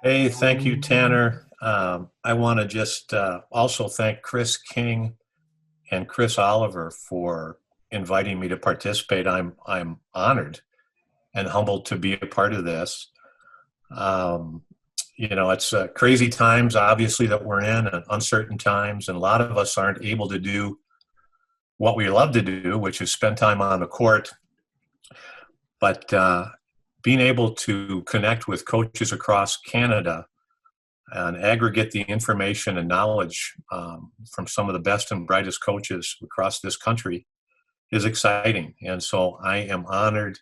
Hey, thank you, Tanner. I want to just also thank Chris King and Chris Oliver for inviting me to participate. I'm honored and humbled to be a part of this. Um, it's crazy times, obviously, that we're in, and uncertain times, and a lot of us aren't able to do what we love to do, which is spend time on the court. But being able to connect with coaches across Canada and aggregate the information and knowledge from some of the best and brightest coaches across this country is exciting. And so I am honored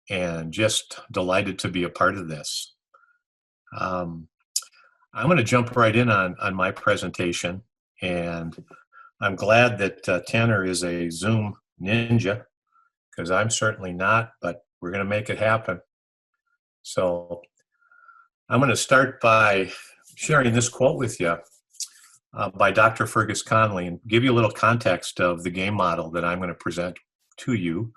and just delighted to be a part of this. Um, I'm going to jump right in on my presentation. And I'm glad that Tanner is a Zoom ninja, because I'm certainly not, but we're going to make it happen. So I'm going to start by sharing this quote with you by Dr. Fergus Conley and give you a little context of the game model that I'm going to present to you.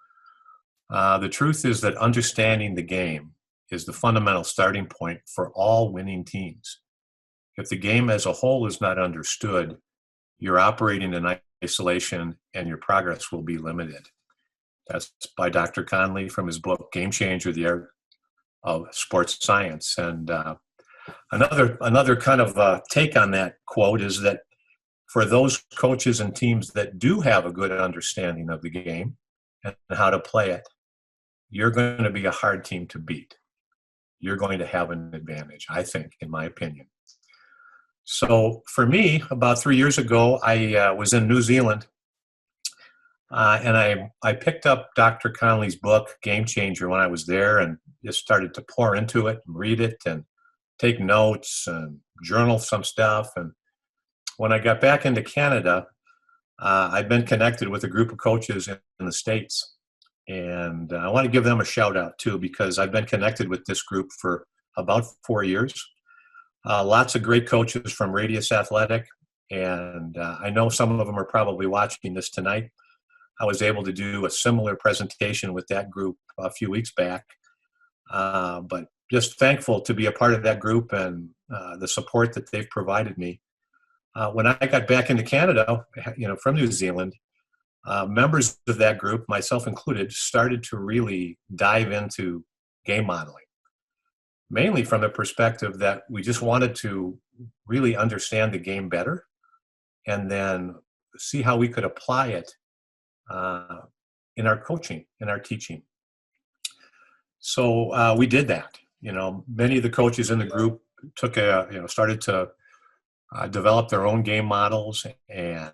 The truth is that understanding the game is the fundamental starting point for all winning teams. If the game as a whole is not understood, you're operating in isolation and your progress will be limited. That's by Dr. Conley from his book, Game Changer, The Art of Sports Science. And another kind of take on that quote is that for those coaches and teams that do have a good understanding of the game and how to play it, you're going to be a hard team to beat. You're going to have an advantage, I think, in my opinion. So for me, about 3 years ago, I was in New Zealand, and I picked up Dr. Conley's book, Game Changer, when I was there, and just started to pour into it and read it and take notes and journal some stuff. And when I got back into Canada, I've been connected with a group of coaches in the States. And I want to give them a shout out too, because I've been connected with this group for about 4 years. Lots of great coaches from Radius Athletic. And I know some of them are probably watching this tonight. I was able to do a similar presentation with that group a few weeks back. But just thankful to be a part of that group and the support that they've provided me. When I got back into Canada, from New Zealand, members of that group, myself included, started to really dive into game modeling, mainly from the perspective that we just wanted to really understand the game better and then see how we could apply it in our coaching, in our teaching. So we did that. Many of the coaches in the group started to develop their own game models, and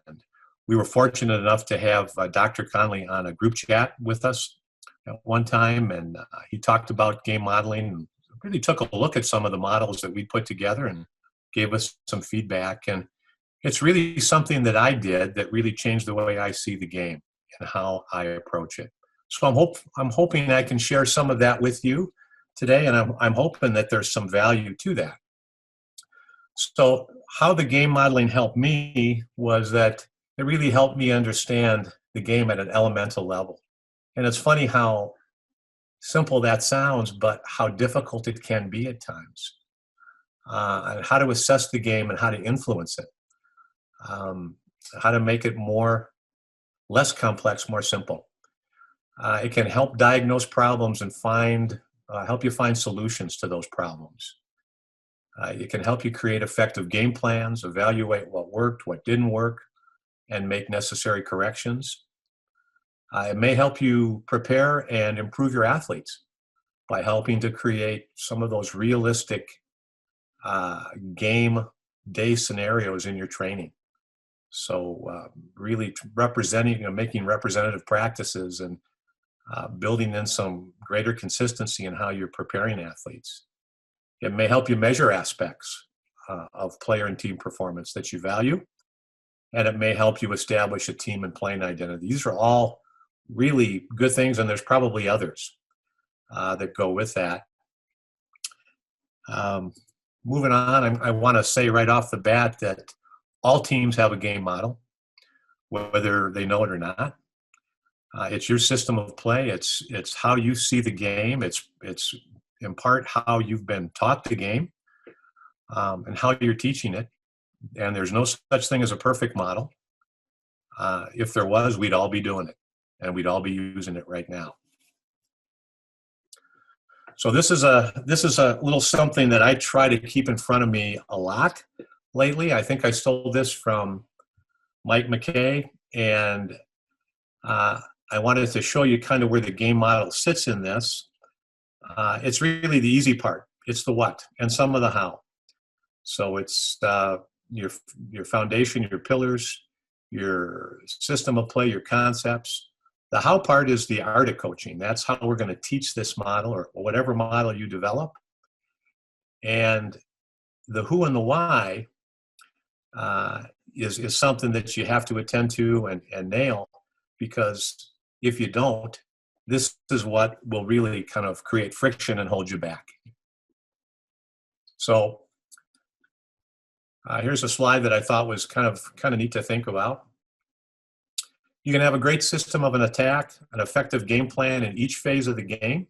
we were fortunate enough to have Dr. Conley on a group chat with us at one time, and he talked about game modeling and really took a look at some of the models that we put together and gave us some feedback. And it's really something that I did that really changed the way I see the game and how I approach it. So I'm hoping I can share some of that with you today, and I'm hoping that there's some value to that. So how the game modeling helped me was that it really helped me understand the game at an elemental level. And it's funny how simple that sounds, but how difficult it can be at times. And how to assess the game and how to influence it. How to make it less complex, more simple. It can help diagnose problems and help you find solutions to those problems. It can help you create effective game plans, evaluate what worked, what didn't work, and make necessary corrections. It may help you prepare and improve your athletes by helping to create some of those realistic game day scenarios in your training. So really representing, making representative practices and building in some greater consistency in how you're preparing athletes. It may help you measure aspects of player and team performance that you value, and it may help you establish a team and playing identity. These are all really good things, and there's probably others that go with that. Moving on, I want to say right off the bat that all teams have a game model, whether they know it or not. It's your system of play. It's how you see the game. It's in part how you've been taught the game. and how you're teaching it. And there's no such thing as a perfect model. If there was, we'd all be doing it, and we'd all be using it right now. So this is a little something that I try to keep in front of me a lot lately. I think I stole this from Mike McKay, and I wanted to show you kind of where the game model sits in this. It's really the easy part. It's the what and some of the how. So it's your foundation, your pillars, your system of play, your concepts. The how part is the art of coaching. That's how we're going to teach this model or whatever model you develop. And the who and the why is something that you have to attend to and nail, because if you don't, this is what will really kind of create friction and hold you back. So here's a slide that I thought was kind of neat to think about. You can have a great system of an attack, an effective game plan in each phase of the game.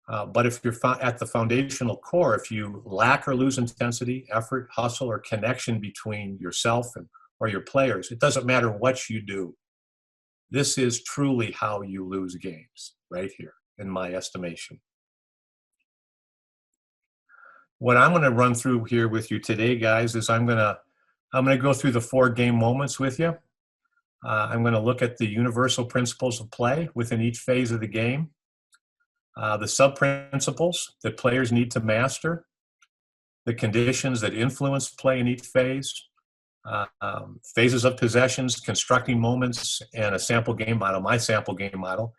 But if you're at the foundational core, if you lack or lose intensity, effort, hustle, or connection between yourself or your players, it doesn't matter what you do. This is truly how you lose games, right here, in my estimation. What I'm going to run through here with you today, guys, is I'm going to go through the 4 game moments with you. I'm going to look at the universal principles of play within each phase of the game, the sub-principles that players need to master, the conditions that influence play in each phase, phases of possessions, constructing moments, and a sample game model, my sample game model.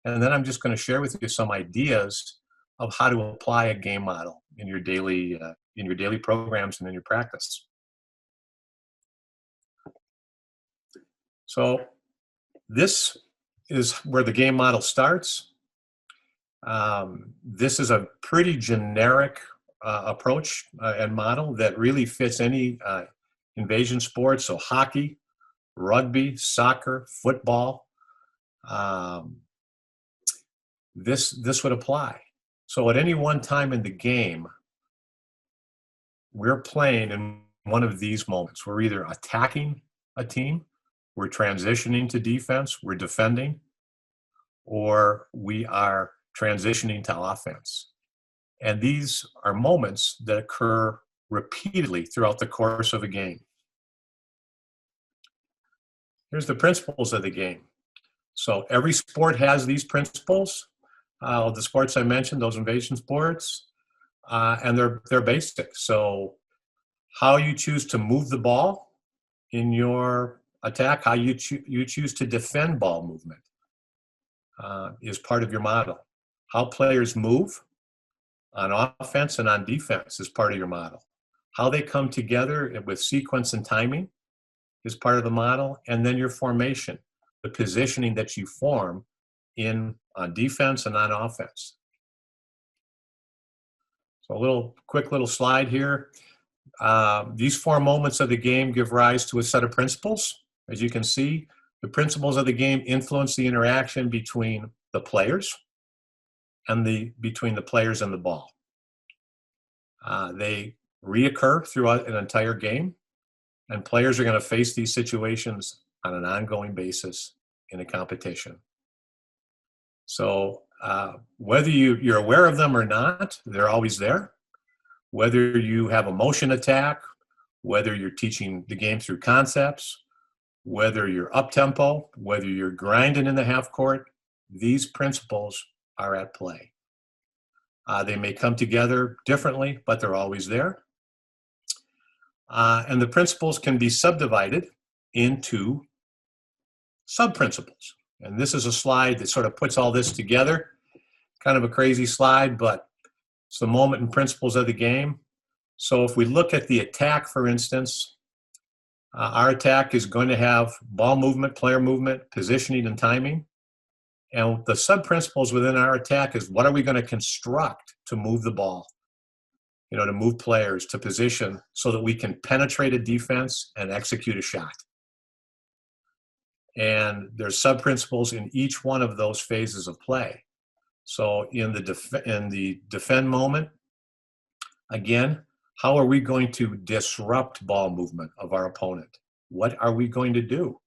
And then I'm just going to share with you some ideas of how to apply a game model in your daily programs and in your practice. So this is where the game model starts. This is a pretty generic approach and model that really fits any invasion sport. So hockey, rugby, soccer, football, this would apply. So at any one time in the game, we're playing in one of these moments. We're either attacking a team, we're transitioning to defense, we're defending, or we are transitioning to offense. And these are moments that occur repeatedly throughout the course of a game. Here's the principles of the game. So every sport has these principles. The sports I mentioned, those invasion sports, and they're basic. So how you choose to move the ball in your attack, how you choose to defend ball movement is part of your model. How players move on offense and on defense is part of your model. How they come together with sequence and timing is part of the model. And then your formation, the positioning that you form on defense and on offense. So a quick little slide here. These 4 moments of the game give rise to a set of principles. As you can see, the principles of the game influence the interaction between the players and between the players and the ball. They reoccur throughout an entire game, and players are going to face these situations on an ongoing basis in a competition. So whether you're aware of them or not, they're always there. Whether you have a motion attack, whether you're teaching the game through concepts, whether you're up-tempo, whether you're grinding in the half court, these principles are at play. They may come together differently, but they're always there. And the principles can be subdivided into sub-principles. And this is a slide that sort of puts all this together. Kind of a crazy slide, but it's the moment and principles of the game. So if we look at the attack, for instance, our attack is going to have ball movement, player movement, positioning, and timing. And the sub-principles within our attack is what are we going to construct to move the ball, to move players, to position so that we can penetrate a defense and execute a shot. And there's sub-principles in each one of those phases of play. So in the defend moment, again, How are we going to disrupt ball movement of our opponent? What are we going to do?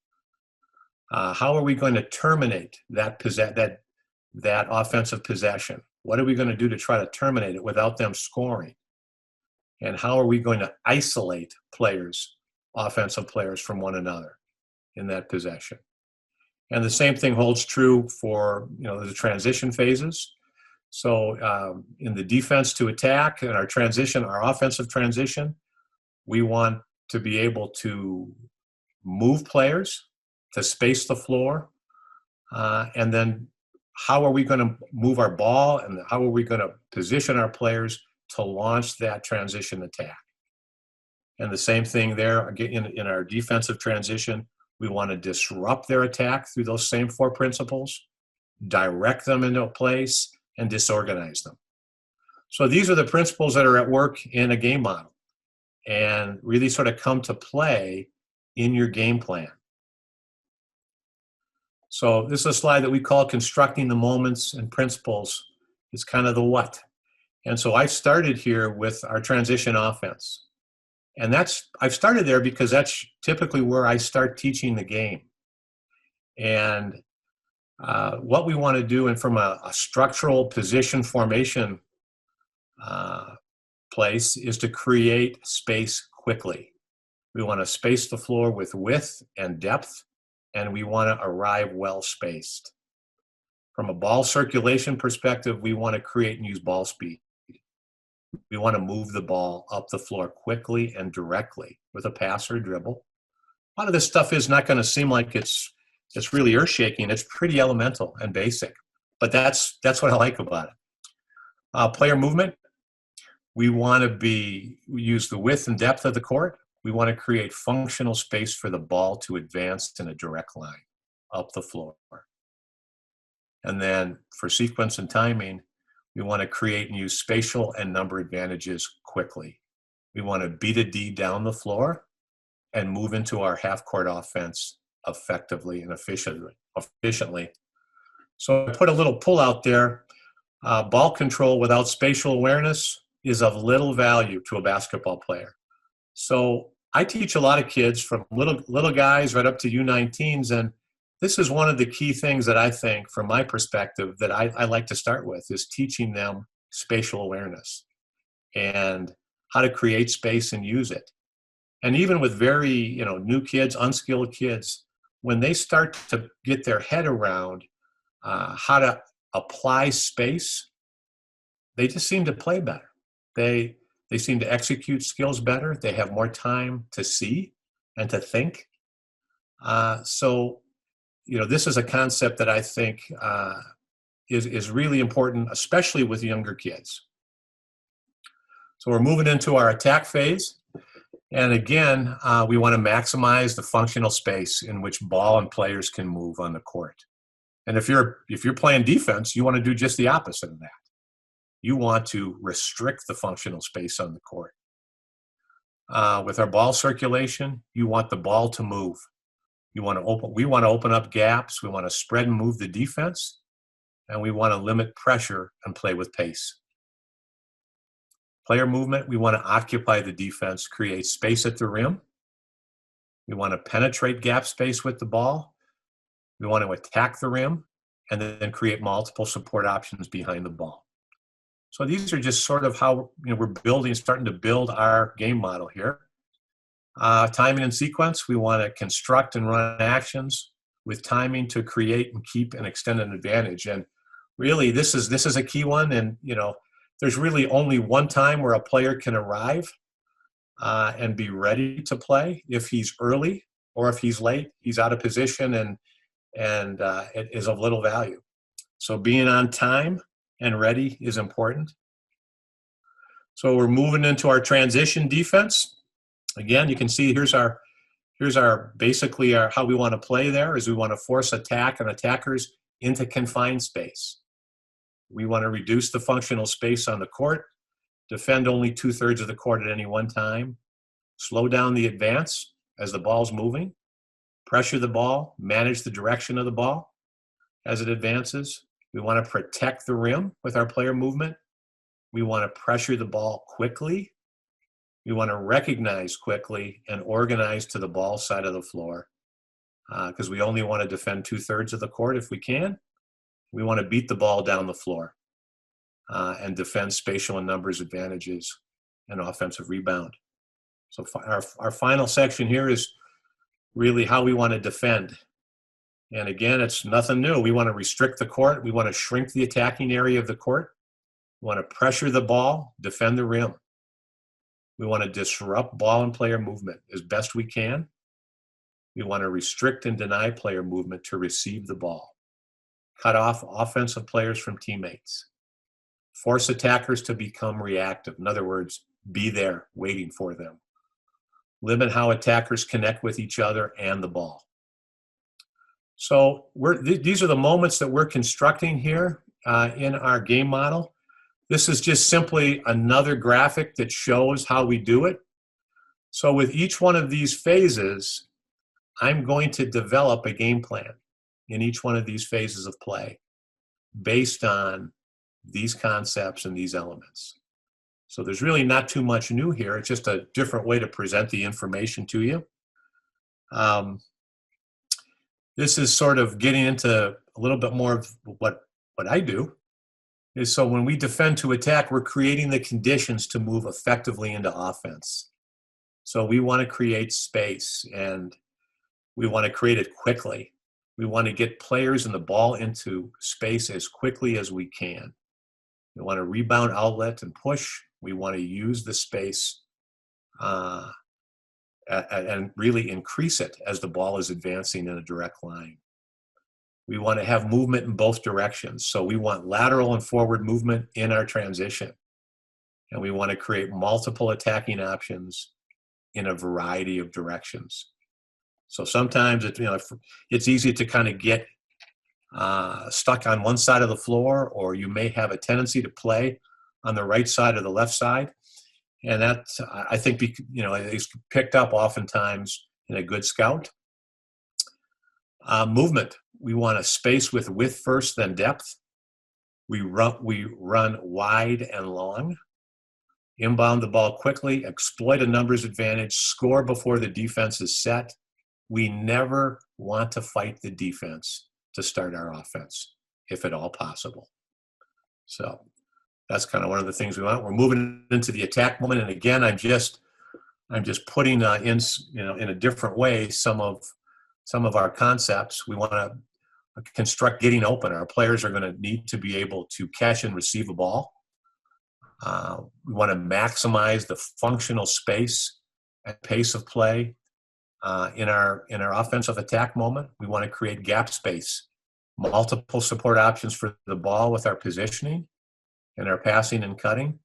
How are we going to terminate that offensive possession? What are we going to do to try to terminate it without them scoring? And how are we going to isolate players, offensive players, from one another in that possession? And the same thing holds true for the transition phases. So in the defense to attack and our offensive transition, we want to be able to move players, to space the floor, and then how are we going to move our ball, and how are we going to position our players to launch that transition attack? And the same thing there in our defensive transition. We want to disrupt their attack through those same 4 principles, direct them into a place, and disorganize them. So these are the principles that are at work in a game model and really sort of come to play in your game plan. So this is a slide that we call constructing the moments and principles. It's kind of the what. And so I started here with our transition offense. And I've started there because that's typically where I start teaching the game. And what we want to do, and from a structural position formation place, is to create space quickly. We want to space the floor with width and depth, and we want to arrive well spaced. From a ball circulation perspective, we want to create and use ball speed. We want to move the ball up the floor quickly and directly with a pass or a dribble. A lot of this stuff is not going to seem like it's really earth-shaking. It's pretty elemental and basic, but that's what I like about it. Player movement. We use the width and depth of the court. We want to create functional space for the ball to advance in a direct line up the floor. And then for sequence and timing, we want to create and use spatial and number advantages quickly. We want to beat a D down the floor and move into our half-court offense effectively and efficiently. So I put a little pull out there. Ball control without spatial awareness is of little value to a basketball player. So I teach a lot of kids from little guys right up to U19s, and this is one of the key things that I think, from my perspective, that I like to start with, is teaching them spatial awareness and how to create space and use it. And even with very new kids, unskilled kids, when they start to get their head around how to apply space, they just seem to play better. They seem to execute skills better. They have more time to see and to think. So this is a concept that I think is really important, especially with younger kids. So we're moving into our attack phase. And again, we want to maximize the functional space in which ball and players can move on the court. And if you're playing defense, you want to do just the opposite of that. You want to restrict the functional space on the court. With our ball circulation, you want the ball to move. We want to open up gaps. We want to spread and move the defense, and we want to limit pressure and play with pace. Player movement, we want to occupy the defense, create space at the rim. We want to penetrate gap space with the ball. We want to attack the rim, and then create multiple support options behind the ball. So these are just sort of how we're starting to build our game model here. Timing and sequence, we want to construct and run actions with timing to create and keep and extend an advantage. And really, this is a key one. And there's really only one time where a player can arrive and be ready to play. If he's early or if he's late, he's out of position, and it is of little value. So being on time and ready is important. So we're moving into our transition defense. Again, you can see here's our basically how we want to play there is we want to force attack and attackers into confined space. We want to reduce the functional space on the court, defend only 2/3 of the court at any one time, slow down the advance as the ball's moving, pressure the ball, manage the direction of the ball as it advances. We want to protect the rim with our player movement. We want to pressure the ball quickly We want to recognize quickly and organize to the ball side of the floor, because we only want to defend 2/3 of the court if we can. We want to beat the ball down the floor and defend spatial and numbers advantages and offensive rebound. So our final section here is really how we want to defend. And again, it's nothing new. We want to restrict the court. We want to shrink the attacking area of the court. We want to pressure the ball, defend the rim. We want to disrupt ball and player movement as best we can. We want to restrict and deny player movement to receive the ball. Cut off offensive players from teammates. Force attackers to become reactive. In other words, be there waiting for them. Limit how attackers connect with each other and the ball. So these are the moments that we're constructing here in our game model. This is just simply another graphic that shows how we do it. So with each one of these phases, I'm going to develop a game plan in each one of these phases of play based on these concepts and these elements. So there's really not too much new here. It's just a different way to present the information to you. This is sort of getting into a little bit more of what I do. Is so when we defend to attack, we're creating the conditions to move effectively into offense. So we want to create space, and we want to create it quickly. We want to get players and the ball into space as quickly as we can. We want to rebound, outlet, and push. We want to use the space and really increase it as the ball is advancing in a direct line. We want to have movement in both directions. So we want lateral and forward movement in our transition. And we want to create multiple attacking options in a variety of directions. So sometimes it's easy to kind of get stuck on one side of the floor, or you may have a tendency to play on the right side or the left side. And that, I think, is picked up oftentimes in a good scout. Movement. We want a space with width first, then depth. We run wide and long. Inbound the ball quickly, exploit a numbers advantage, score before the defense is set. We never want to fight the defense to start our offense, if at all possible. So that's kind of one of the things we want. We're moving into the attack moment, and again, I'm just putting in a different way some of our concepts. We want to construct getting open. Our players are going to need to be able to catch and receive a ball. We want to maximize the functional space and pace of play in our offensive attack moment. We want to create gap space, multiple support options for the ball with our positioning and our passing and cutting.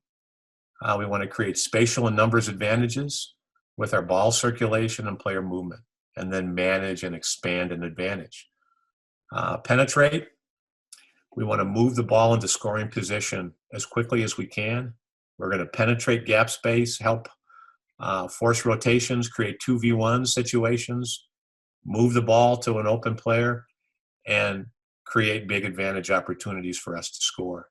We want to create spatial and numbers advantages with our ball circulation and player movement, and then manage and expand an advantage. Penetrate. We want to move the ball into scoring position as quickly as we can. We're going to penetrate gap space, help force rotations, create 2v1 situations, move the ball to an open player, and create big advantage opportunities for us to score.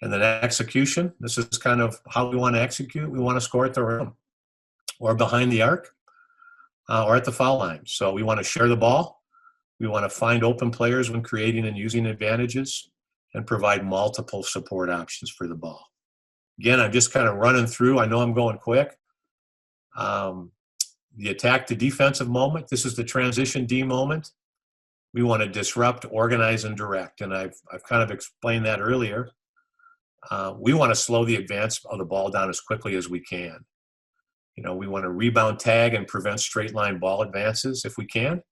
And then execution. This is kind of how we want to execute. We want to score at the rim or behind the arc or at the foul line. So we want to share the ball. We want to find open players when creating and using advantages, and provide multiple support options for the ball. Again, I'm just kind of running through. I know I'm going quick. The attack to defensive moment. This is the transition D moment. We want to disrupt, organize, and direct. And I've kind of explained that earlier. We want to slow the advance of the ball down as quickly as we can. We want to rebound, tag, and prevent straight line ball advances if we can.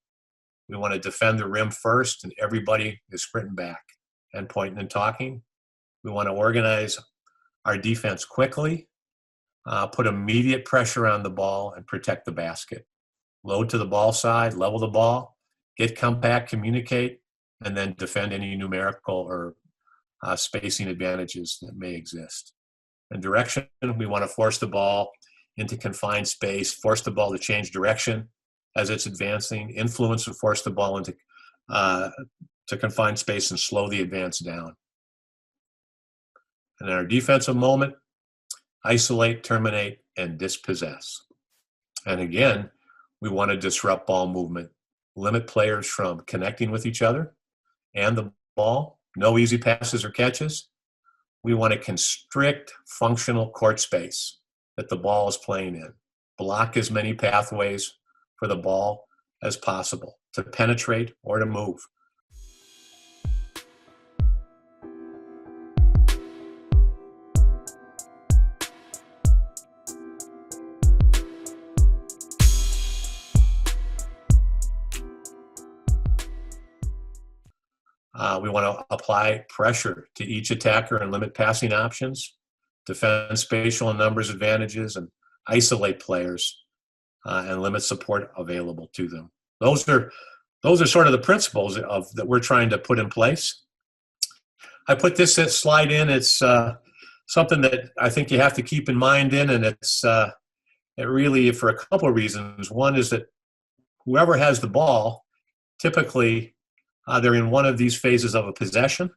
We want to defend the rim first, and everybody is sprinting back and pointing and talking. We want to organize our defense quickly, put immediate pressure on the ball, and protect the basket. Load to the ball side, level the ball, get compact, communicate, and then defend any numerical or spacing advantages that may exist. And direction, we want to force the ball into confined space, force the ball to change direction as it's advancing, influence and force the ball into to confined space and slow the advance down. And in our defensive moment, isolate, terminate, and dispossess. And again, we want to disrupt ball movement, limit players from connecting with each other and the ball, no easy passes or catches. We want to constrict functional court space that the ball is playing in, block as many pathways for the ball as possible to penetrate or to move. We want to apply pressure to each attacker and limit passing options, defend spatial and numbers advantages, and isolate players and limit support available to them. Those are sort of the principles that we're trying to put in place. I put this slide in. It's something that I think you have to keep in mind and it's it really for a couple of reasons. One is that whoever has the ball, typically they're in one of these phases of a possession.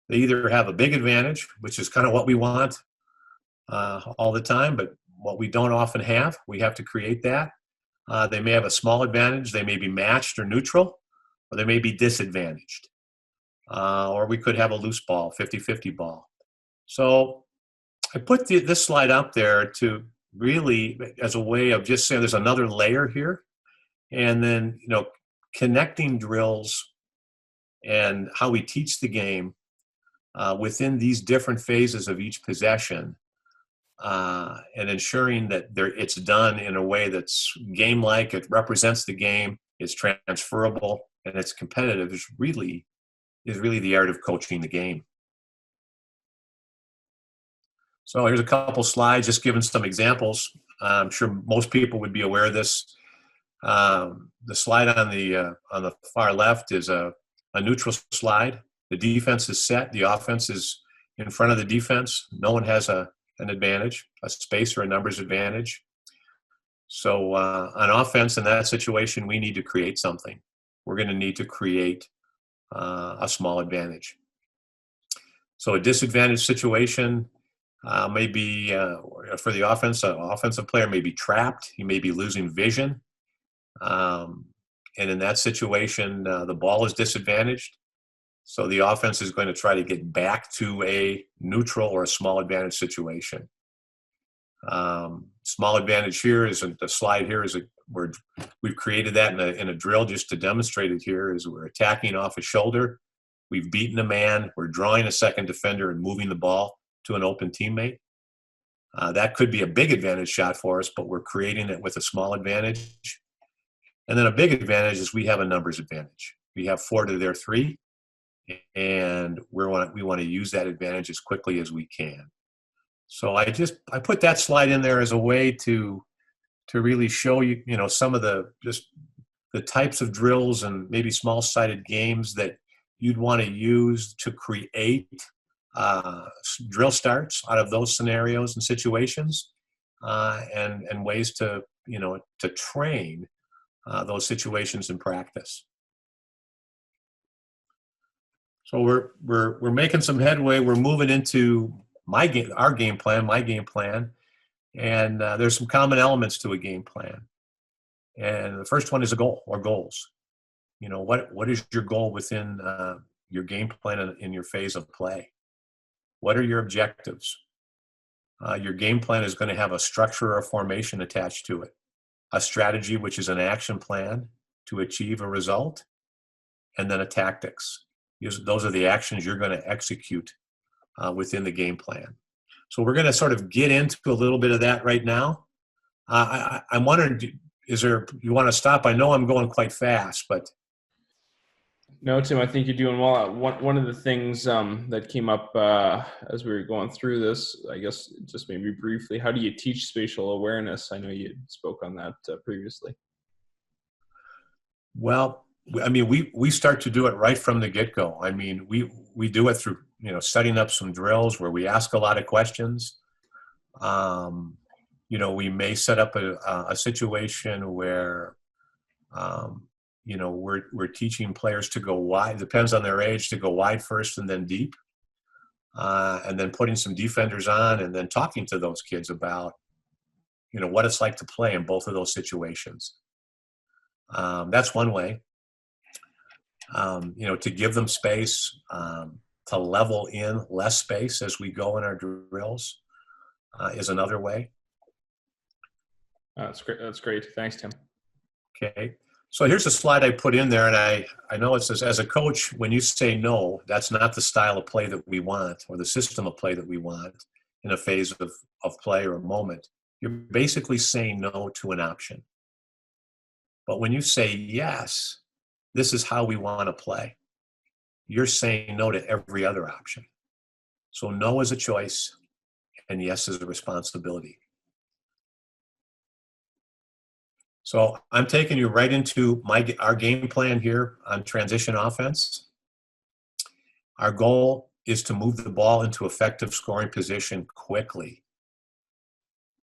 They either have a big advantage, which is kind of what we want all the time, but what we don't often have, we have to create that. They may have a small advantage. They may be matched or neutral, or they may be disadvantaged. Or we could have a loose ball, 50-50 ball. So I put this slide up there to really as a way of just saying there's another layer here. And then, connecting drills and how we teach the game within these different phases of each possession and ensuring that it's done in a way that's game-like, it represents the game, it's transferable, and it's competitive is really the art of coaching the game. So here's a couple slides just giving some examples. I'm sure most people would be aware of this. The slide on the far left is a neutral slide. The defense is set. The offense is in front of the defense. No one has an advantage, a space or a numbers advantage. So on offense in that situation, we need to create something. We're going to need to create a small advantage. So a disadvantaged situation may be for the offense. An offensive player may be trapped. He may be losing vision. And in that situation, the ball is disadvantaged. So the offense is going to try to get back to a neutral or a small advantage situation. Small advantage here is the slide here is where we've created that in a drill just to demonstrate it here is we're attacking off a shoulder. We've beaten a man. We're drawing a second defender and moving the ball to an open teammate. That could be a big advantage shot for us, but we're creating it with a small advantage. And then a big advantage is we have a numbers advantage. We have 4 to their 3, and we want to use that advantage as quickly as we can. So I put that slide in there as a way to really show you, some of the types of drills and maybe small-sided games that you'd want to use to create drill starts out of those scenarios and situations, and ways to train those situations in practice. So we're making some headway. We're moving into my game plan, and there's some common elements to a game plan. And the first one is a goal or goals. What is your goal within your game plan in your phase of play? What are your objectives? Your game plan is going to have a structure or a formation attached to it, a strategy, which is an action plan to achieve a result, and then a tactics. Those are the actions you're going to execute within the game plan. So we're going to sort of get into a little bit of that right now. I'm wondering, you want to stop? I know I'm going quite fast, but. No, Tim, I think you're doing well. One of the things that came up as we were going through this, I guess just maybe briefly, how do you teach spatial awareness? I know you spoke on that previously. Well, I mean, we start to do it right from the get-go. I mean, we do it through, setting up some drills where we ask a lot of questions. We may set up a situation where, we're teaching players to go wide. Depends on their age, to go wide first and then deep, and then putting some defenders on and then talking to those kids about what it's like to play in both of those situations. That's one way. To give them space, to level in less space as we go in our drills is another way. That's great. That's great. Thanks, Tim. Okay. So here's a slide I put in there, and I know it says, as a coach, when you say no, that's not the style of play that we want or the system of play that we want in a phase of play or a moment. You're basically saying no to an option. But when you say yes, this is how we want to play, you're saying no to every other option. So no is a choice, and yes is a responsibility. So I'm taking you right into our game plan here on transition offense. Our goal is to move the ball into effective scoring position quickly.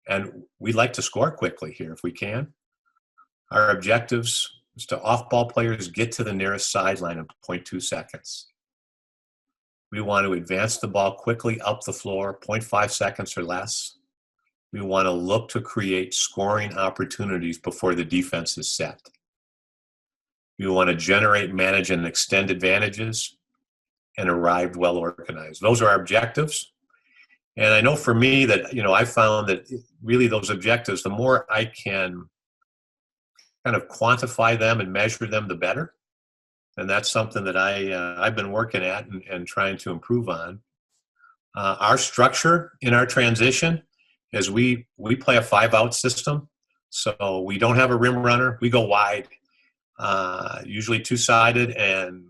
And we'd like to score quickly here if we can. Our objectives is to off-ball players get to the nearest sideline in 0.2 seconds. We want to advance the ball quickly up the floor, 0.5 seconds or less. We want to look to create scoring opportunities before the defense is set. We want to generate, manage, and extend advantages and arrive well organized. Those are our objectives. And I know for me that, I found that really those objectives, the more I can kind of quantify them and measure them, the better. And that's something that I've been working at and trying to improve on. Our structure in our transition is we play a 5-out system. So we don't have a rim runner. We go wide, usually 2-sided, and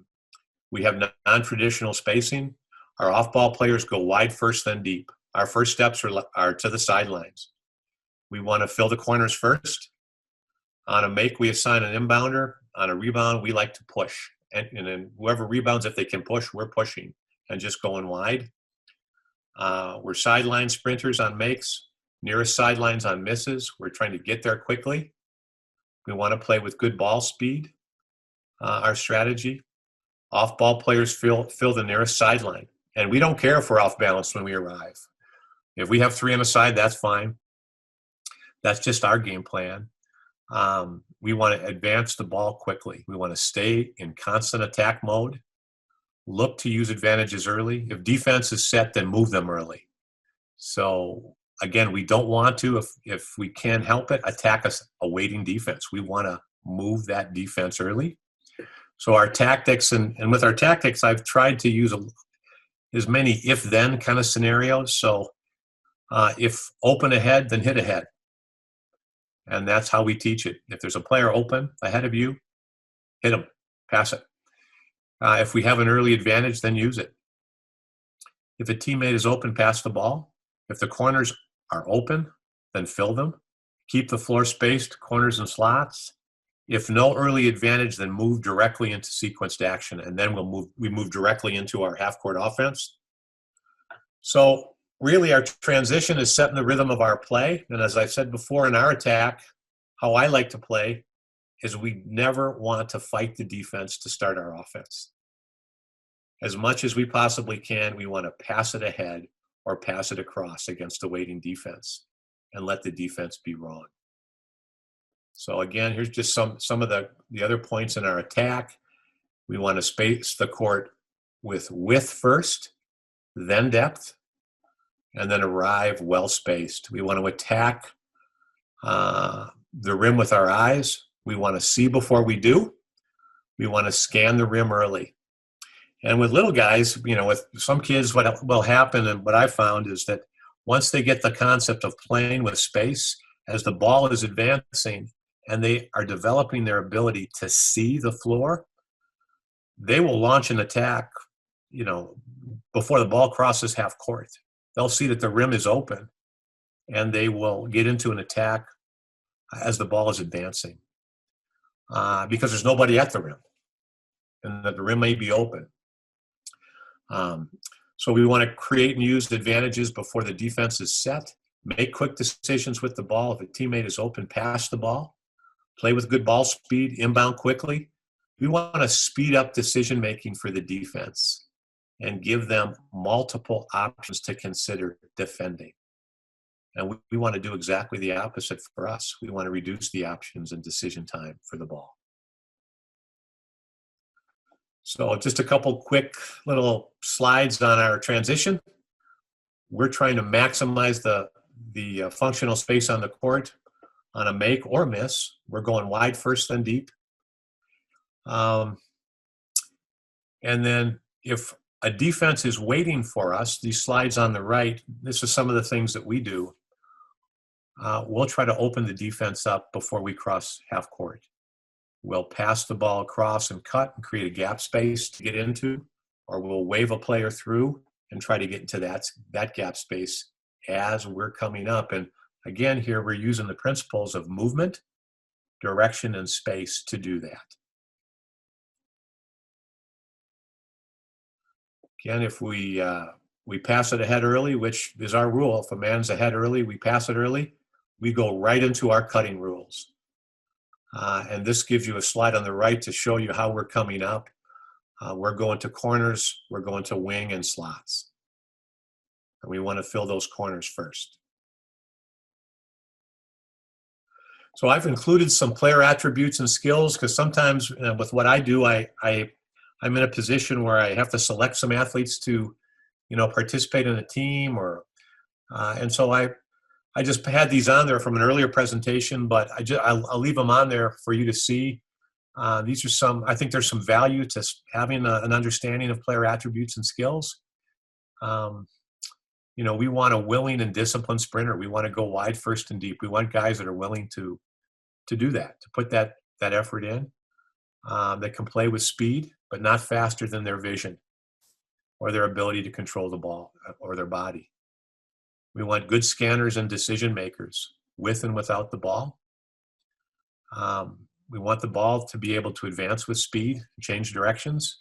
we have non-traditional spacing. Our off-ball players go wide first, then deep. Our first steps are to the sidelines. We want to fill the corners first. On a make, we assign an inbounder. On a rebound, we like to push. And then whoever rebounds, if they can push, we're pushing and just going wide. We're sideline sprinters on makes, nearest sidelines on misses. We're trying to get there quickly. We want to play with good ball speed, our strategy. Off-ball players fill the nearest sideline. And we don't care if we're off balance when we arrive. If we have 3 on the side, that's fine. That's just our game plan. We want to advance the ball quickly. We want to stay in constant attack mode. Look to use advantages early. If defense is set, then move them early. So again, we don't want to, if we can help it, attack a waiting defense. We want to move that defense early. So our tactics, and with our tactics, I've tried to use as many if-then kind of scenarios. So if open ahead, then hit ahead. And that's how we teach it. If there's a player open ahead of you, hit him, pass it. If we have an early advantage, then use it. If a teammate is open, pass the ball. If the corners are open, then fill them. Keep the floor spaced, corners and slots. If no early advantage, then move directly into sequenced action, and then we move directly into our half-court offense. So really, our transition is setting the rhythm of our play. And as I said before, in our attack, how I like to play is we never want to fight the defense to start our offense. As much as we possibly can, we want to pass it ahead or pass it across against the waiting defense and let the defense be wrong. So again, here's just some of the other points in our attack. We want to space the court with width first, then depth, and then arrive well spaced. We want to attack the rim with our eyes. We want to see before we do. We want to scan the rim early. And with little guys, with some kids, what will happen and what I found is that once they get the concept of playing with space, as the ball is advancing and they are developing their ability to see the floor, they will launch an attack, before the ball crosses half court. They'll see that the rim is open and they will get into an attack as the ball is advancing because there's nobody at the rim and that the rim may be open. So we want to create and use advantages before the defense is set. Make quick decisions with the ball. If a teammate is open, pass the ball. Play with good ball speed, inbound quickly. We want to speed up decision-making for the defense and give them multiple options to consider defending. And we want to do exactly the opposite for us. We want to reduce the options and decision time for the ball. So just a couple quick little slides on our transition. We're trying to maximize the functional space on the court on a make or miss. We're going wide first, then deep. And then if a defense is waiting for us, these slides on the right, this is some of the things that we do. We'll try to open the defense up before we cross half court. We'll pass the ball across and cut and create a gap space to get into, or we'll wave a player through and try to get into that gap space as we're coming up. And again, here we're using the principles of movement, direction, and space to do that. Again, if we pass it ahead early, which is our rule, if a man's ahead early, we pass it early, we go right into our cutting rules. And this gives you a slide on the right to show you how we're coming up. We're going to corners, we're going to wing and slots. And we want to fill those corners first. So I've included some player attributes and skills because sometimes with what I do, I'm in a position where I have to select some athletes to, participate in a team, and so I just had these on there from an earlier presentation, but I'll leave them on there for you to see. These are some. I think there's some value to having an understanding of player attributes and skills. We want a willing and disciplined sprinter. We want to go wide first and deep. We want guys that are willing to do that, to put that effort in, that can play with speed, but not faster than their vision or their ability to control the ball or their body. We want good scanners and decision makers with and without the ball. We want the ball to be able to advance with speed, change directions.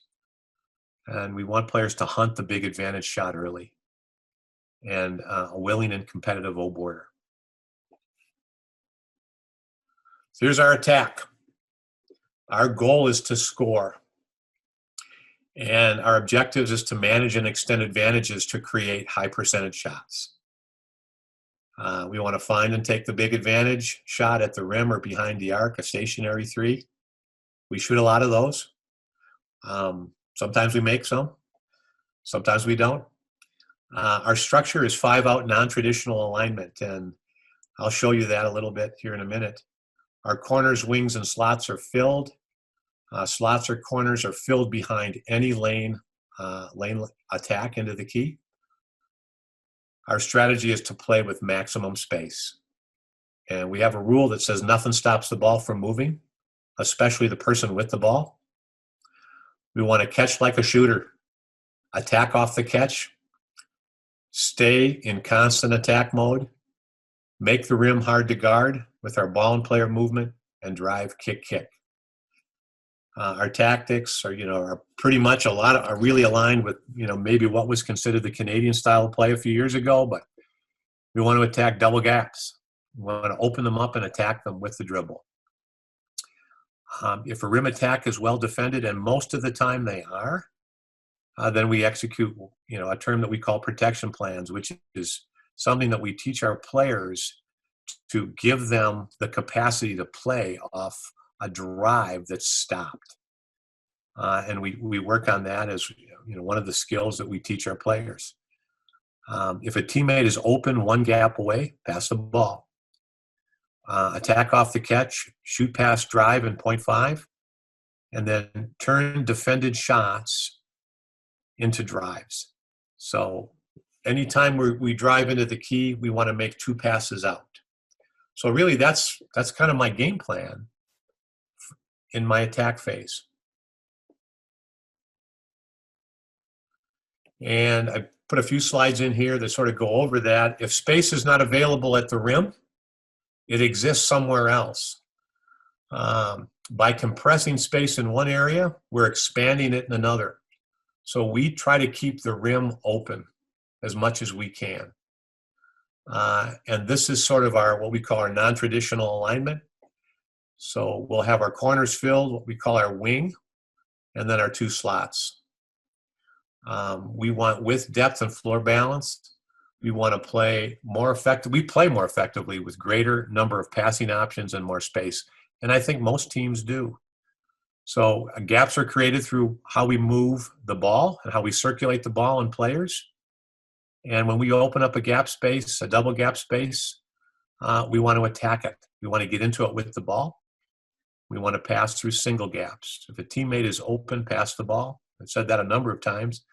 And we want players to hunt the big advantage shot early. And a willing and competitive O-boarder. So here's our attack. Our goal is to score. And our objective is to manage and extend advantages to create high percentage shots. We want to find and take the big advantage shot at the rim or behind the arc, a stationary three. We shoot a lot of those. Sometimes we make some. Sometimes we don't. Our structure is 5-out non-traditional alignment, and I'll show you that a little bit here in a minute. Our corners, wings, and slots are filled. Slots or corners are filled behind any lane attack into the key. Our strategy is to play with maximum space. And we have a rule that says nothing stops the ball from moving, especially the person with the ball. We want to catch like a shooter, attack off the catch, stay in constant attack mode, make the rim hard to guard with our ball and player movement, and drive, kick, kick. Our tactics are pretty much are really aligned with, maybe what was considered the Canadian style of play a few years ago, but we want to attack double gaps. We want to open them up and attack them with the dribble. If a rim attack is well defended, and most of the time they are, then we execute, a term that we call protection plans, which is something that we teach our players to give them the capacity to play off a drive that's stopped. And we work on that as one of the skills that we teach our players. If a teammate is open one gap away, pass the ball. Attack off the catch, shoot past drive in 0.5, and then turn defended shots into drives. So anytime we drive into the key, we want to make 2 passes out. So really that's kind of my game plan in my attack phase. And I put a few slides in here that sort of go over that. If space is not available at the rim, it exists somewhere else. By compressing space in one area, we're expanding it in another. So we try to keep the rim open as much as we can. And this is sort of what we call our non-traditional alignment. So we'll have our corners filled, what we call our wing, and then our 2 slots. We want width, depth, and floor balance. We want to play more effective. We play more effectively with greater number of passing options and more space. And I think most teams do. So gaps are created through how we move the ball and how we circulate the ball in players. And when we open up a gap space, a double gap space, we want to attack it. We want to get into it with the ball. We want to pass through single gaps. If a teammate is open, pass the ball. I've said that a number of times.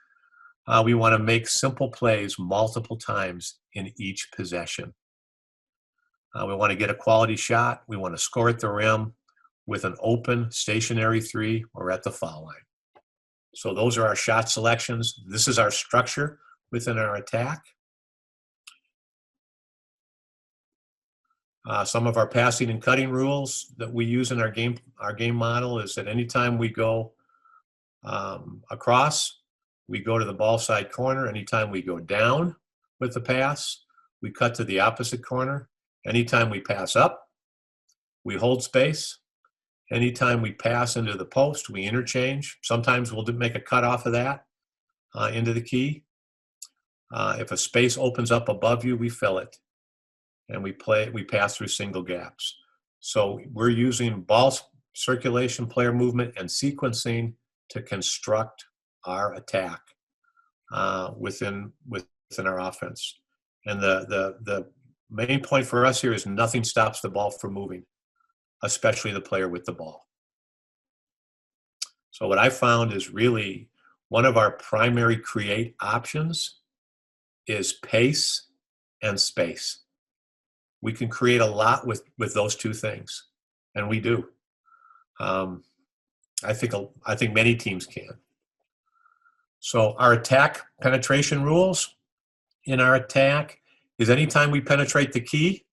We want to make simple plays multiple times in each possession. We want to get a quality shot. We want to score at the rim with an open, stationary three or at the foul line. So those are our shot selections. This is our structure within our attack. Some of our passing and cutting rules that we use in our game model is that anytime we go across, we go to the ball side corner. Anytime we go down with the pass, we cut to the opposite corner. Anytime we pass up, we hold space. Anytime we pass into the post, we interchange. Sometimes we'll make a cut off of that into the key. If a space opens up above you, we fill it. And we pass through single gaps. So we're using ball circulation, player movement, and sequencing to construct our attack within our offense. And the main point for us here is nothing stops the ball from moving, especially the player with the ball. So what I found is really one of our primary create options is pace and space. We can create a lot with those two things, and we do. I think many teams can. So our attack penetration rules in our attack is anytime we penetrate the key,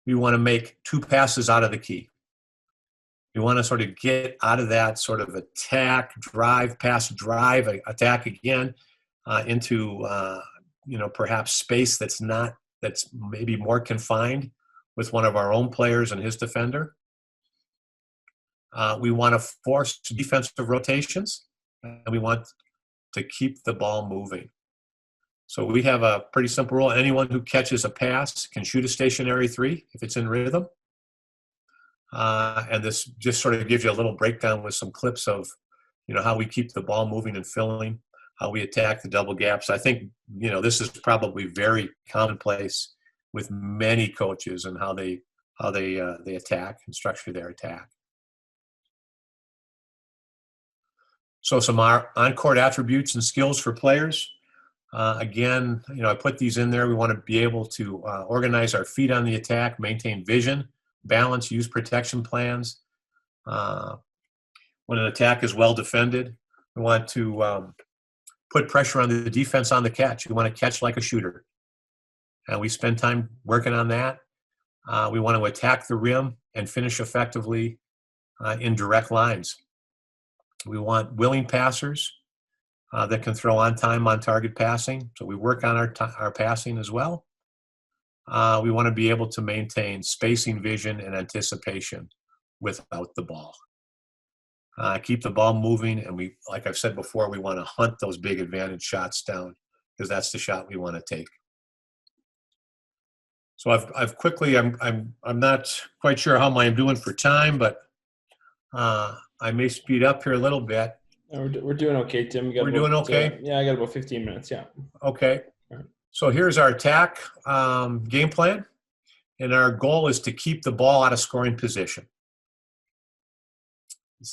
we want to make 2 passes out of the key. We want to sort of get out of that sort of attack, drive, pass, drive, attack again into perhaps space that's maybe more confined with one of our own players and his defender. We want to force defensive rotations, and we want to keep the ball moving. So we have a pretty simple rule. Anyone who catches a pass can shoot a stationary three if it's in rhythm. And this just sort of gives you a little breakdown with some clips of, how we keep the ball moving and filling, how we attack the double gaps. I think, this is probably very commonplace with many coaches and how they attack and structure their attack. So some on-court attributes and skills for players. Again, I put these in there. We want to be able to organize our feet on the attack, maintain vision, balance, use protection plans. When an attack is well defended, we want to put pressure on the defense on the catch. We want to catch like a shooter. And we spend time working on that. We want to attack the rim and finish effectively in direct lines. We want willing passers that can throw on time, on target passing. So we work on our passing as well. We want to be able to maintain spacing, vision, and anticipation without the ball. Keep the ball moving, and like I've said before, we want to hunt those big advantage shots down because that's the shot we want to take. So I've quickly, I'm not quite sure how I'm doing for time, but I may speed up here a little bit. We're doing okay, Tim. We're doing okay? Yeah, I got about 15 minutes, yeah. Okay. All right. So here's our attack game plan. And our goal is to keep the ball out of scoring position.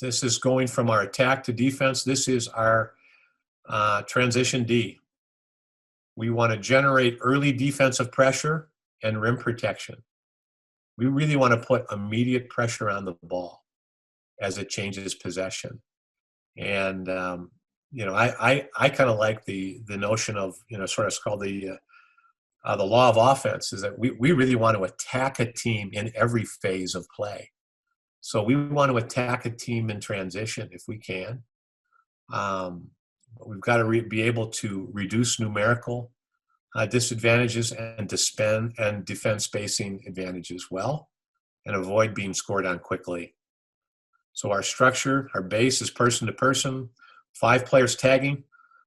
This is going from our attack to defense. This is our transition D. We want to generate early defensive pressure and rim protection. We really want to put immediate pressure on the ball as it changes possession. And, I kind of like the notion of, sort of called the law of offense, is that we really want to attack a team in every phase of play. So we want to attack a team in transition if we can. We've got to be able to reduce numerical disadvantages and defend spacing advantages well and avoid being scored on quickly. So our structure, our base is person to person, 5 players tagging,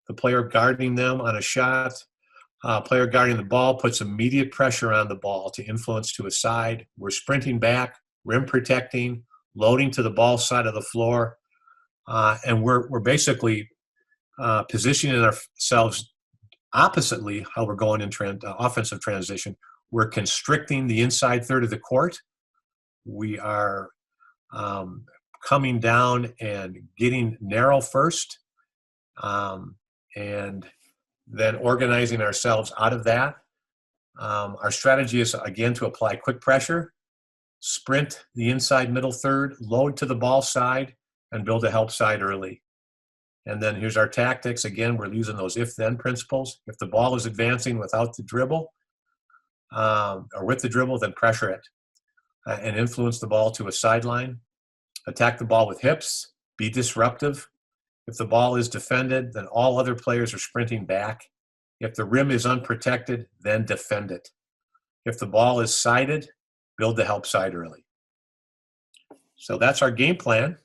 the player guarding them on a shot, Player guarding the ball puts immediate pressure on the ball to influence to a side. We're sprinting back, rim protecting, loading to the ball side of the floor, and we're basically positioning ourselves oppositely how we're going in offensive transition. We're constricting the inside third of the court. We are coming down and getting narrow first, and then organizing ourselves out of that. Our strategy is, again, to apply quick pressure, sprint the inside middle third, load to the ball side, and build a help side early. And then here's our tactics. Again, we're using those if-then principles. If the ball is advancing without the dribble, or with the dribble, then pressure it and influence the ball to a sideline. Attack the ball with hips. Be disruptive. If the ball is defended, then all other players are sprinting back. If the rim is unprotected, then defend it. If the ball is sided, build the help side early. So that's our game plan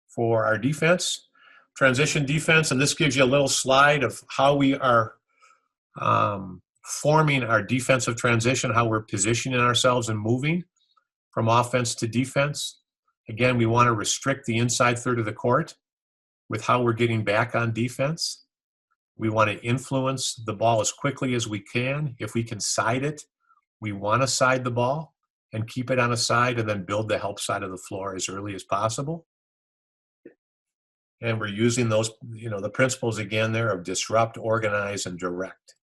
for our defense. Transition defense, and this gives you a little slide of how we are forming our defensive transition, how we're positioning ourselves and moving from offense to defense. Again, we want to restrict the inside third of the court with how we're getting back on defense. We want to influence the ball as quickly as we can. If we can side it, we want to side the ball and keep it on a side and then build the help side of the floor as early as possible. And we're using those, the principles again there of disrupt, organize, and direct.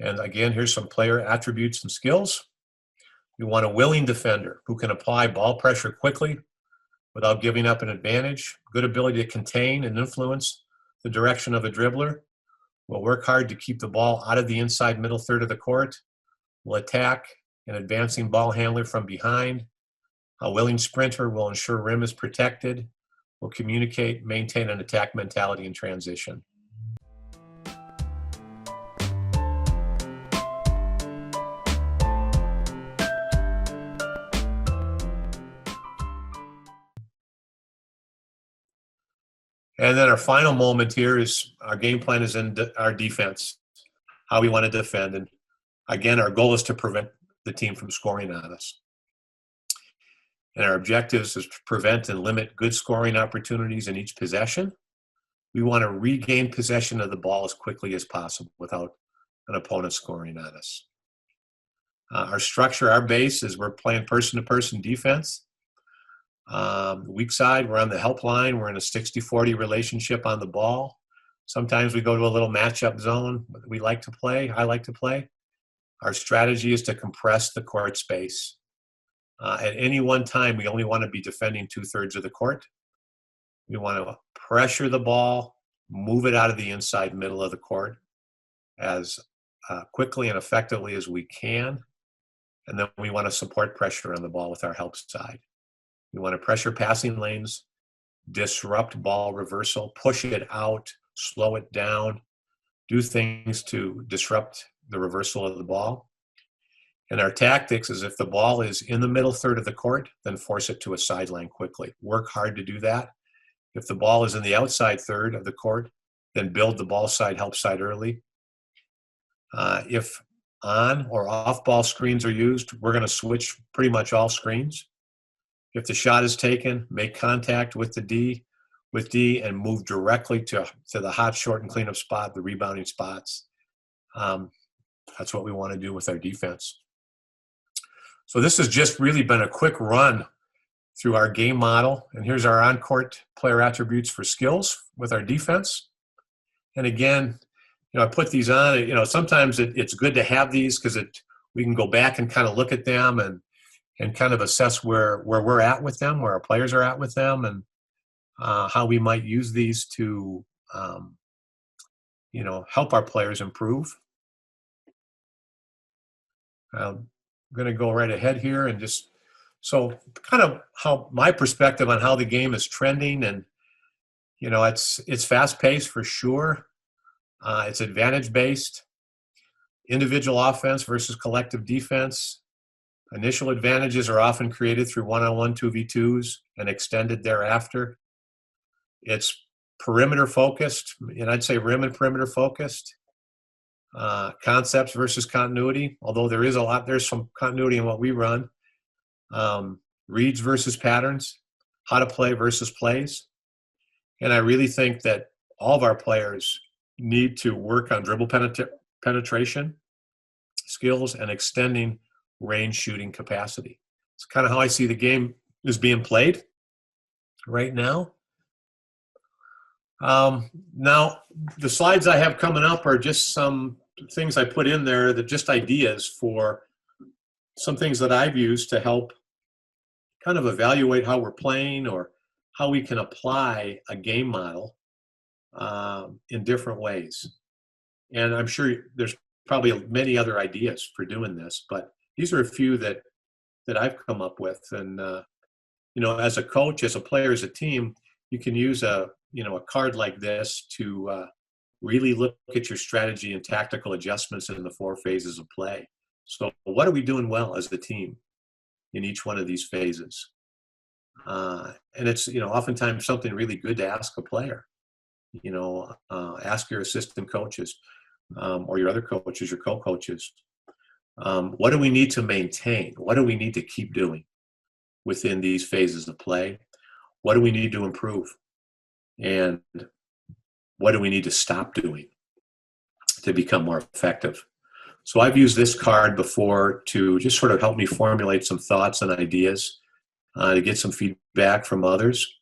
And again, here's some player attributes and skills. We want a willing defender who can apply ball pressure quickly without giving up an advantage. Good ability to contain and influence the direction of a dribbler. Will work hard to keep the ball out of the inside middle third of the court. Will attack an advancing ball handler from behind. A willing sprinter will ensure rim is protected, will communicate, maintain an attack mentality in transition. And then our final moment here is our game plan is in our defense, how we want to defend. And again, our goal is to prevent the team from scoring on us. And our objectives is to prevent and limit good scoring opportunities in each possession. We want to regain possession of the ball as quickly as possible without an opponent scoring on us. Our structure, our base is we're playing person-to-person defense. Weak side, we're on the help line. We're in a 60-40 relationship on the ball. Sometimes we go to a little matchup zone we like to play, I like to play. Our strategy is to compress the court space. At any one time, we only want to be defending 2/3 of the court. We want to pressure the ball, move it out of the inside middle of the court as quickly and effectively as we can. And then we want to support pressure on the ball with our help side. We want to pressure passing lanes, disrupt ball reversal, push it out, slow it down, do things to disrupt the reversal of the ball. And our tactics is if the ball is in the middle third of the court, then force it to a sideline quickly. Work hard to do that. If the ball is in the outside third of the court, then build the ball side, help side early. If on or off ball screens are used, we're going to switch pretty much all screens. If the shot is taken, make contact with the D, and move directly to the hot, short, and cleanup spot, the rebounding spots. That's what we want to do with our defense. So this has just really been a quick run through our game model. And here's our on-court player attributes for skills with our defense. And again, I put these on. Sometimes it's good to have these because we can go back and kind of look at them and kind of assess where we're at with them, where our players are at with them, and how we might use these to, help our players improve. I'm going to go right ahead here and just, so kind of how my perspective on how the game is trending, and, it's fast-paced for sure. It's advantage-based, individual offense versus collective defense. Initial advantages are often created through one-on-one 2v2s and extended thereafter. It's perimeter focused, and I'd say rim and perimeter focused. Concepts versus continuity, although there's some continuity in what we run. Reads versus patterns, how to play versus plays. And I really think that all of our players need to work on dribble penetration skills and extending range shooting capacity. It's kind of how I see the game is being played right now. Now, the slides I have coming up are just some things I put in there that just ideas for some things that I've used to help kind of evaluate how we're playing or how we can apply a game model in different ways. And I'm sure there's probably many other ideas for doing this, but these are a few that I've come up with. And, as a coach, as a player, as a team, you can use a card like this to really look at your strategy and tactical adjustments in the 4 phases of play. So what are we doing well as a team in each one of these phases? And it's, oftentimes something really good to ask a player. Ask your assistant coaches or your other coaches, your co-coaches. What do we need to maintain? What do we need to keep doing within these phases of play? What do we need to improve? And what do we need to stop doing to become more effective? So I've used this card before to just sort of help me formulate some thoughts and ideas, to get some feedback from others,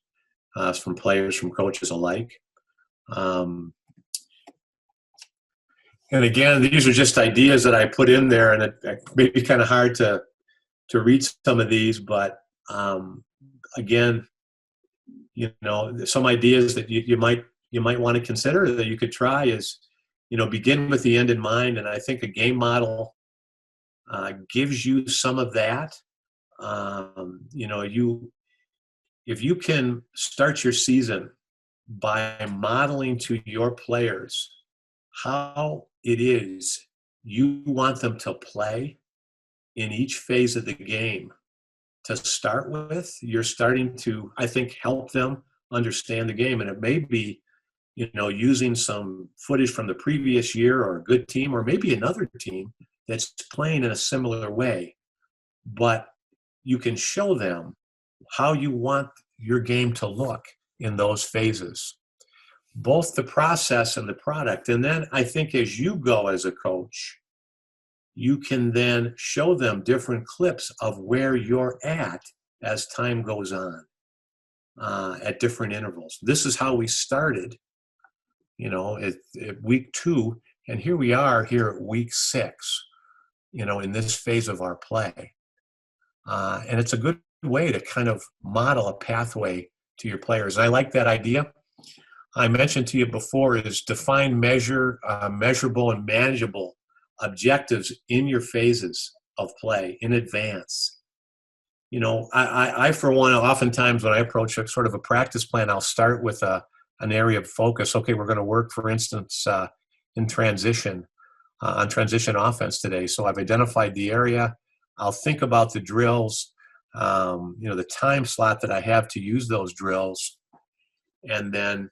from players, from coaches alike. And again, these are just ideas that I put in there, and it may be kind of hard to read some of these, but again, some ideas that you might want to consider that you could try is, begin with the end in mind. And I think a game model gives you some of that. If you can start your season by modeling to your players how it is you want them to play in each phase of the game to start with, you're starting to, I think, help them understand the game. And it may be, using some footage from the previous year or a good team, or maybe another team that's playing in a similar way. But you can show them how you want your game to look in those phases, both the process and the product. And then I think as you go as a coach, you can then show them different clips of where you're at as time goes on, at different intervals. This is how we started, at week 2, and here we are here at week 6, in this phase of our play. And it's a good way to kind of model a pathway to your players. And I like that idea. I mentioned to you before is define measurable and manageable objectives in your phases of play in advance. I for one, oftentimes when I approach sort of a practice plan, I'll start with an area of focus. Okay, we're going to work, for instance, in transition, on transition offense today. So I've identified the area. I'll think about the drills, the time slot that I have to use those drills, and then,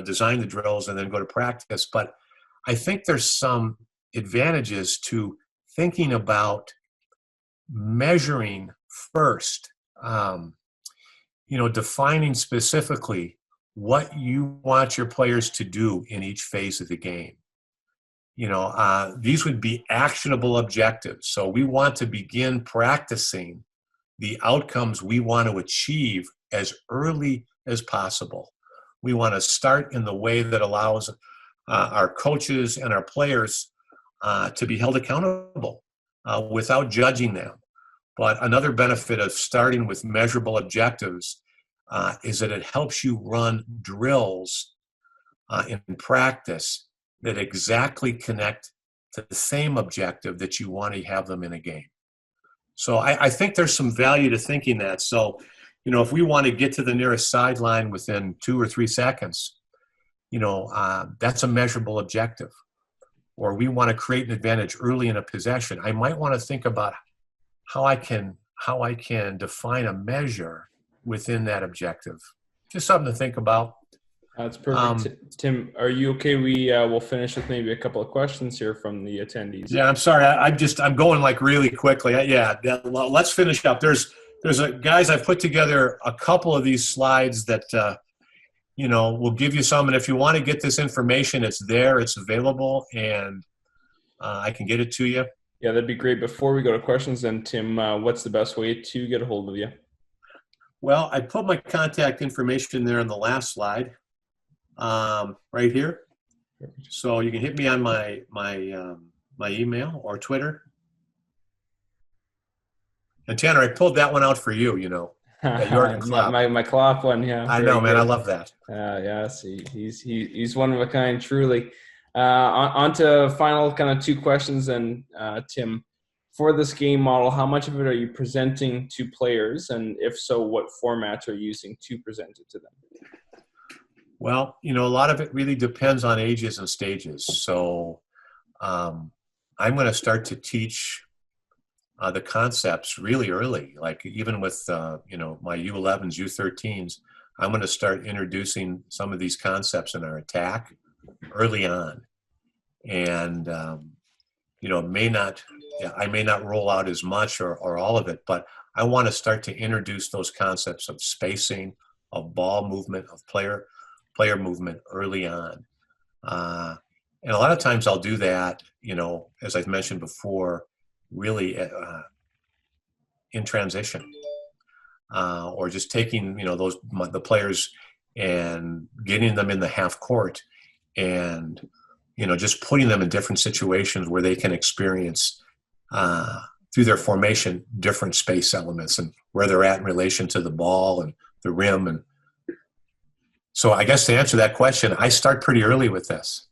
design the drills and then go to practice. But I think there's some advantages to thinking about measuring first, defining specifically what you want your players to do in each phase of the game. These would be actionable objectives. So we want to begin practicing the outcomes we want to achieve as early as possible. We want to start in the way that allows our coaches and our players to be held accountable without judging them. But another benefit of starting with measurable objectives is that it helps you run drills in practice that exactly connect to the same objective that you want to have them in a game. So I think there's some value to thinking that. So, if we want to get to the nearest sideline within 2 or 3 seconds, that's a measurable objective. Or we want to create an advantage early in a possession. I might want to think about how I can define a measure within that objective. Just something to think about. That's perfect. Tim, are you okay? We'll finish with maybe a couple of questions here from the attendees. Yeah, I'm sorry. I'm going like really quickly. Yeah, let's finish up. Guys, I've put together a couple of these slides that, will give you some. And if you want to get this information, it's there, it's available, and I can get it to you. Yeah, that'd be great. Before we go to questions then, Tim, what's the best way to get a hold of you? Well, I put my contact information there on the last slide, right here. So you can hit me on my email or Twitter. And Tanner, I pulled that one out for you, that Jorgen Klopp. my Klopp one, yeah. I know, man. Good. I love that. Yes, he's one of a kind, truly. On to final kind of two questions then, Tim. For this game model, how much of it are you presenting to players? And if so, what formats are you using to present it to them? Well, a lot of it really depends on ages and stages. So I'm going to start to teach the concepts really early, like even with, my U11s, U13s, I'm going to start introducing some of these concepts in our attack early on. And, I may not roll out as much or all of it, but I want to start to introduce those concepts of spacing, of ball movement, of player movement early on. And a lot of times I'll do that, as I've mentioned before, really in transition, or just taking, the players and getting them in the half court and, just putting them in different situations where they can experience through their formation different space elements and where they're at in relation to the ball and the rim. And so I guess to answer that question, I start pretty early with this.